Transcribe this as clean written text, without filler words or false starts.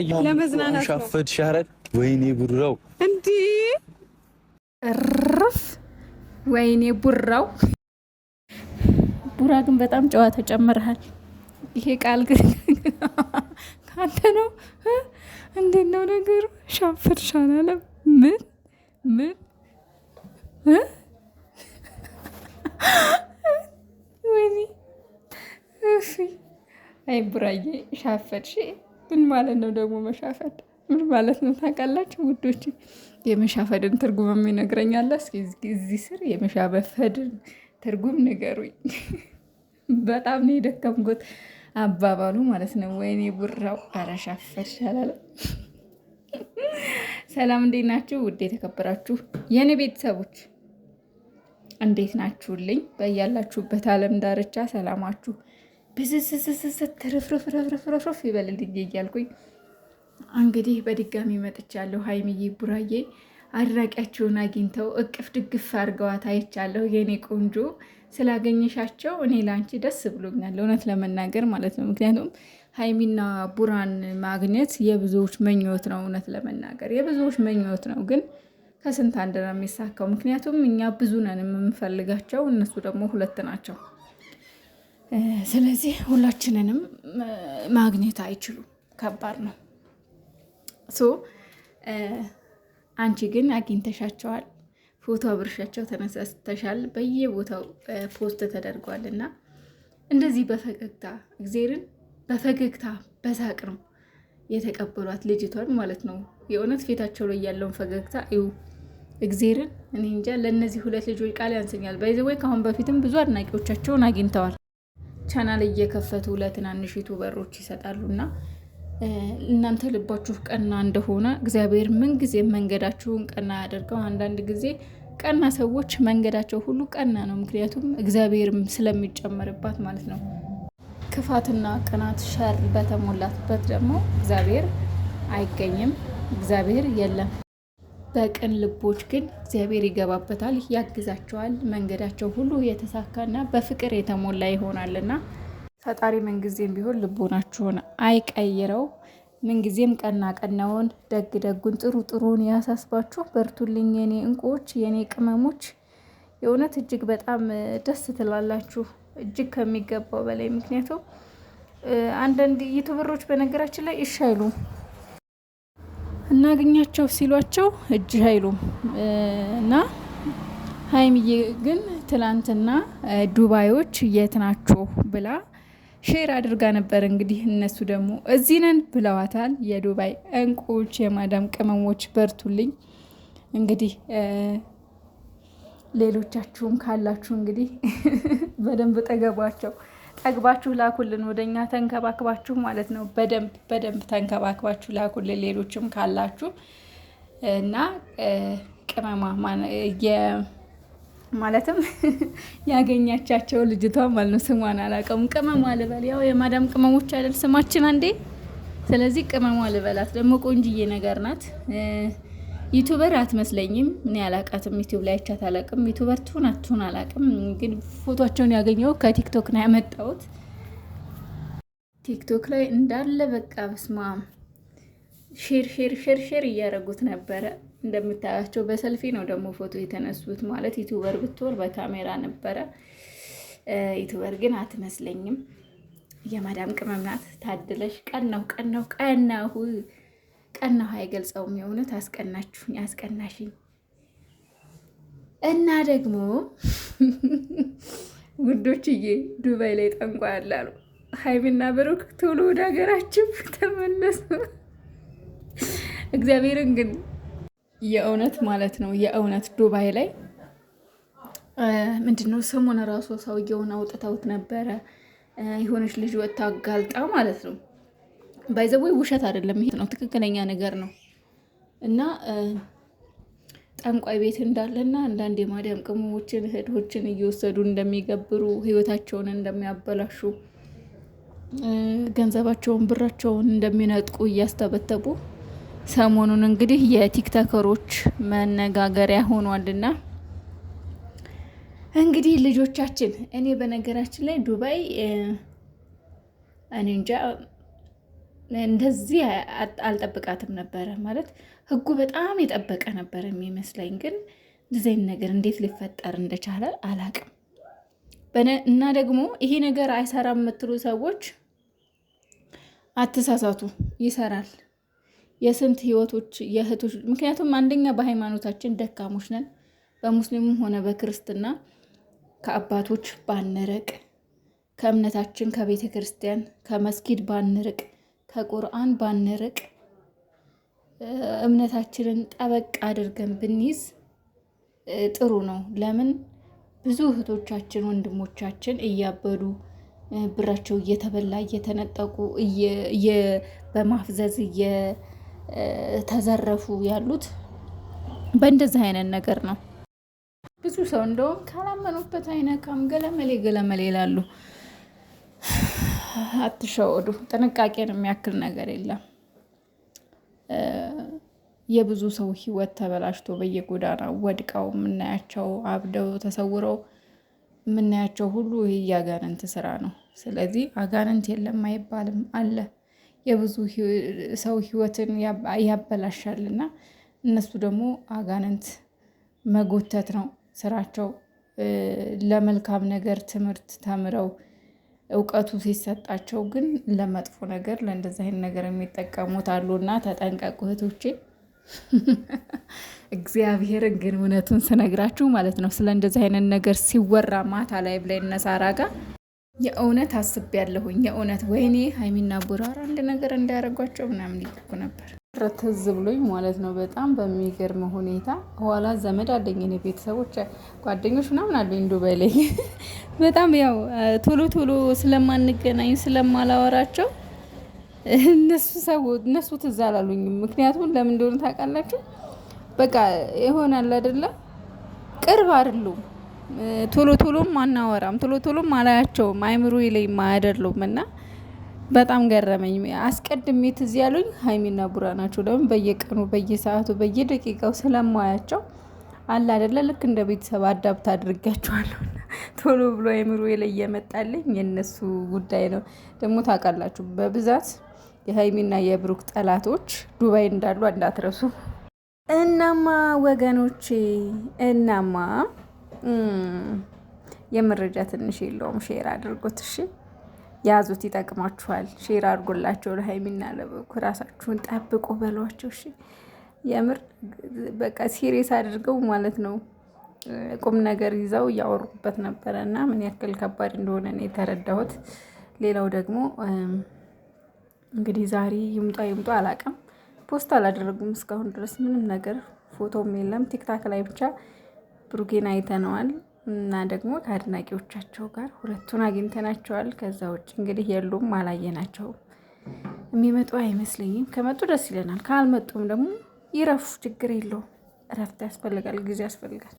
ለመዝናናት ነው። ሻፈድ ሻረት ወይኔ ቡራው እንዴ እርፍ ወይኔ ቡራው። ቡራ ግን በጣም ጨዋ ተጨምረሃል። ይሄ ቃል ግን ካንተ ነው። እንዴት ነው ነገሩ? ሻፈድ ሻላለም ምን ወይኔ እሺ። አይ ቡራዬ ሻፈድሽ ምን ማለት ነው ደግሞ? መሻፈድ ምን ማለት ነው ታውቃላችሁ ውዶች? የመሻፈድን ትርጉም የሚነግረኛለ? እስኪ እዚህ ስር የመሻፈድን ትርጉም ንገሩኝ። በጣም ነው የደከምኩት አባባሉ ማለት ነው። ወይኔ ቡራው ኧረ ሻፈድሽ አላለም። ሰላም እንዴት ናችሁ? ውድ የተከበራችሁ የኔ ቤተሰቦች እንዴት ናችሁልኝ? በያላችሁበት ዓለም ዳርቻ ሰላማችሁ ብዝዝዝዝዝ ትርፍርፍርፍርፍርፍ ይበልልኝ እያልኩኝ እንግዲህ በድጋሚ መጥቻለሁ። ሀይሚዬ ቡራዬ አድናቂያቸውን አግኝተው እቅፍ ድግፍ አድርገዋት አይቻለሁ። የኔ ቆንጆ ስላገኘሻቸው እኔ ላንቺ ደስ ብሎኛል፣ እውነት ለመናገር ማለት ነው። ምክንያቱም ሀይሚና ቡራን ማግኘት የብዙዎች ምኞት ነው፣ እውነት ለመናገር የብዙዎች ምኞት ነው። ግን ከስንት አንድ ነው የሚሳካው። ምክንያቱም እኛ ብዙ ነን የምንፈልጋቸው፣ እነሱ ደግሞ ሁለት ናቸው። ስለዚህ ሁላችንንም ማግኘት አይችሉም፣ ከባድ ነው። አንቺ ግን አግኝተሻቸዋል። ፎቶ አብርሻቸው ተነሳስተሻል። በየቦታው ፖስት ተደርጓል እና እንደዚህ በፈገግታ እግዜርን በፈገግታ በሳቅ ነው የተቀበሏት ልጅቷን ማለት ነው። የእውነት ፊታቸው ላይ ያለውን ፈገግታ እዩ። እግዜርን እኔ እንጃ። ለእነዚህ ሁለት ልጆች ቃል ያንሰኛል። ባይዘወይ ከአሁን በፊትም ብዙ አድናቂዎቻቸውን አግኝተዋል። ቻናል እየከፈቱ ለትናንሽ ዩቱበሮች ይሰጣሉና እናንተ ልባችሁ ቀና እንደሆነ እግዚአብሔር ምንጊዜም መንገዳችሁን ቀና ያደርገው። አንዳንድ ጊዜ ቀና ሰዎች መንገዳቸው ሁሉ ቀና ነው። ምክንያቱም እግዚአብሔርም ስለሚጨመርባት ማለት ነው። ክፋትና ቅናት ሸር በተሞላበት ደግሞ እግዚአብሔር አይገኝም፣ እግዚአብሔር የለም። በቅን ልቦች ግን እግዚአብሔር ይገባበታል፣ ያግዛቸዋል። መንገዳቸው ሁሉ የተሳካና በፍቅር የተሞላ ይሆናልና ፈጣሪ ምንጊዜም ቢሆን ልቦናችሁን አይቀይረው። ምንጊዜም ቀና ቀናውን ደግ ደጉን ጥሩ ጥሩን ያሳስባችሁ። በርቱልኝ የኔ እንቁዎች፣ የኔ ቅመሞች። የእውነት እጅግ በጣም ደስ ትላላችሁ፣ እጅግ ከሚገባው በላይ። ምክንያቱም አንዳንድ ዩቱበሮች በነገራችን ላይ እሺ አይሉም፣ እናገኛቸው ሲሏቸው እጅ አይሉም እና ሀይሚዬ ግን ትላንትና ዱባዮች የት ናችሁ ብላ ሼር አድርጋ ነበር። እንግዲህ እነሱ ደግሞ እዚህ ነን ብለዋታል። የዱባይ እንቁዎች፣ የማዳም ቅመሞች በርቱልኝ። እንግዲህ ሌሎቻችሁም ካላችሁ እንግዲህ በደንብ ጠግባችሁ ላኩልን፣ ወደኛ ተንከባክባችሁ ማለት ነው። በደንብ ተንከባክባችሁ ላኩልን። ሌሎችም ካላችሁ እና ቅመማ ማለትም ያገኛቻቸው ልጅቷ ማለት ነው። ስሟን አላውቀውም። ቅመሟ ልበል፣ ያው የማዳም ቅመሞች አይደል ስማችን አንዴ። ስለዚህ ቅመሟ ልበላት። ደግሞ ቆንጅዬ ነገር ናት። ዩቱበር አትመስለኝም፣ እኔ አላውቃትም። ዩቲዩብ ላይ አይቻት አላውቅም። ዩቱበር ትሁን አትሁን አላውቅም። ግን ፎቶቸውን ያገኘው ከቲክቶክ ነው ያመጣሁት። ቲክቶክ ላይ እንዳለ በቃ በስማ ሼር እያደረጉት ነበረ። እንደምታያቸው በሰልፊ ነው ደግሞ ፎቶ የተነሱት። ማለት ዩቱበር ብትሆን በካሜራ ነበረ። ዩቱበር ግን አትመስለኝም። የማዳም ቅመም ናት። ታድለሽ። ቀናሁ አይገልጸውም። የእውነት አስቀናሽኝ። እና ደግሞ ውዶችዬ ዱባይ ላይ ጠንቋይ አላሉ። ሀይሚና ብሩክ ቶሎ ወደ ሀገራችሁ ተመለሱ። እግዚአብሔርን ግን የእውነት ማለት ነው። የእውነት ዱባይ ላይ ምንድነው ስሙን ራሱ ሰውየውን አውጥተውት ነበረ። የሆነች ልጅ ወጥታ አጋልጣ ማለት ነው። ባይዘቦይ ውሸት አይደለም፣ ይሄ ነው ትክክለኛ ነገር ነው። እና ጠንቋይ ቤት እንዳለና አንዳንድ የማዳም ቅመሞችን እህቶችን እየወሰዱ እንደሚገብሩ፣ ህይወታቸውን እንደሚያበላሹ፣ ገንዘባቸውን ብራቸውን እንደሚነጥቁ እያስተበተቡ ሰሞኑን እንግዲህ የቲክቶከሮች መነጋገሪያ ሆኗልና እንግዲህ ልጆቻችን እኔ በነገራችን ላይ ዱባይ እኔ እንጃ እንደዚህ አልጠብቃትም ነበረ። ማለት ህጉ በጣም የጠበቀ ነበር የሚመስለኝ፣ ግን እንደዚህ አይነት ነገር እንዴት ሊፈጠር እንደቻለ አላቅም። እና ደግሞ ይሄ ነገር አይሰራም የምትሉ ሰዎች አትሳሳቱ፣ ይሰራል። የስንት ህይወቶች የእህቶች፣ ምክንያቱም አንደኛ በሃይማኖታችን ደካሞች ነን። በሙስሊሙም ሆነ በክርስትና ከአባቶች ባንርቅ፣ ከእምነታችን ከቤተ ክርስቲያን ከመስጊድ ባንርቅ፣ ከቁርአን ባንርቅ፣ እምነታችንን ጠበቅ አድርገን ብንይዝ ጥሩ ነው። ለምን ብዙ እህቶቻችን ወንድሞቻችን እያበዱ ብራቸው እየተበላ እየተነጠቁ በማፍዘዝ እየተዘረፉ ያሉት በእንደዚህ አይነት ነገር ነው። ብዙ ሰው እንደውም ካላመኑበት አይነካም፣ ገለመሌ ገለመሌ ይላሉ። አትሸወዱ። ጥንቃቄን የሚያክል ነገር የለም። የብዙ ሰው ህይወት ተበላሽቶ በየጎዳናው ወድቀው የምናያቸው፣ አብደው ተሰውረው የምናያቸው ሁሉ ይህ የአጋንንት ስራ ነው። ስለዚህ አጋንንት የለም አይባልም፣ አለ። የብዙ ሰው ህይወትን ያበላሻልና እነሱ ደግሞ አጋንንት መጎተት ነው ስራቸው። ለመልካም ነገር ትምህርት ተምረው እውቀቱ ሲሰጣቸው ግን ለመጥፎ ነገር ለእንደዚህ አይነት ነገር የሚጠቀሙት አሉና ተጠንቀቁ እህቶቼ። እግዚአብሔርን ግን እውነቱን ስነግራችሁ ማለት ነው ስለ እንደዚህ አይነት ነገር ሲወራ ማታ ላይ ብላይ እነሳራ ጋር የእውነት አስቤያለሁኝ። የእውነት ወይኔ ሀይሚና ቡራራ አንድ ነገር እንዳያደርጓቸው ምናምን ይልኩ ነበር። ትዝ ብሎኝ ማለት ነው በጣም በሚገርም ሁኔታ ኋላ ዘመድ አለኝ እኔ ቤተሰቦች ጓደኞች ምናምን አለኝ ዱባይ ላይ በጣም ያው ቶሎ ቶሎ ስለማንገናኝ ስለማላወራቸው እነሱ ትዝ አላሉኝም። ምክንያቱም ለምን እንደሆነ ታውቃላችሁ? በቃ ይሆናል አይደለ? ቅርብ አይደሉም። ቶሎ ቶሎም አናወራም፣ ቶሎ ቶሎም አላያቸውም፣ አይምሮ ላይ ማያደርሉም እና በጣም ገረመኝ። አስቀድሜ ትዝ ያሉኝ ሀይሚና ቡራ ናቸው። ለምን በየቀኑ በየሰዓቱ በየደቂቃው ስለማያቸው አለ አይደለ? ልክ እንደ ቤተሰብ አዳብት አድርጋቸዋለሁ። ቶሎ ብሎ አይምሮ ላይ እየመጣልኝ የእነሱ ጉዳይ ነው። ደግሞ ታውቃላችሁ በብዛት የሀይሚና የብሩክ ጠላቶች ዱባይ እንዳሉ እንዳትረሱ። እናማ ወገኖቼ የመረጃ ትንሽ የለውም፣ ሼር አድርጎት እሺ። ያዙት፣ ይጠቅማችኋል። ሼር አድርጎላቸው ለሀይሚና ለብሩክ። ራሳችሁን ጠብቁ በሏቸው እሺ። የምር በቃ ሲሪየስ አድርገው ማለት ነው ቁም ነገር ይዘው እያወሩበት ነበረ እና ምን ያክል ከባድ እንደሆነ ነው የተረዳሁት። ሌላው ደግሞ እንግዲህ ዛሬ ይምጣ አላውቅም፣ ፖስት አላደረጉም እስካሁን ድረስ ምንም ነገር፣ ፎቶም የለም። ቲክታክ ላይ ብቻ ብሩኬን አይተነዋል እና ደግሞ ከአድናቂዎቻቸው ጋር ሁለቱን አግኝተናቸዋል። ከዛ ውጭ እንግዲህ የሉም፣ አላየናቸውም። የሚመጡ አይመስለኝም። ከመጡ ደስ ይለናል፣ ካልመጡም ደግሞ ይረፉ፣ ችግር የለውም። እረፍት ያስፈልጋል፣ ጊዜ ያስፈልጋል።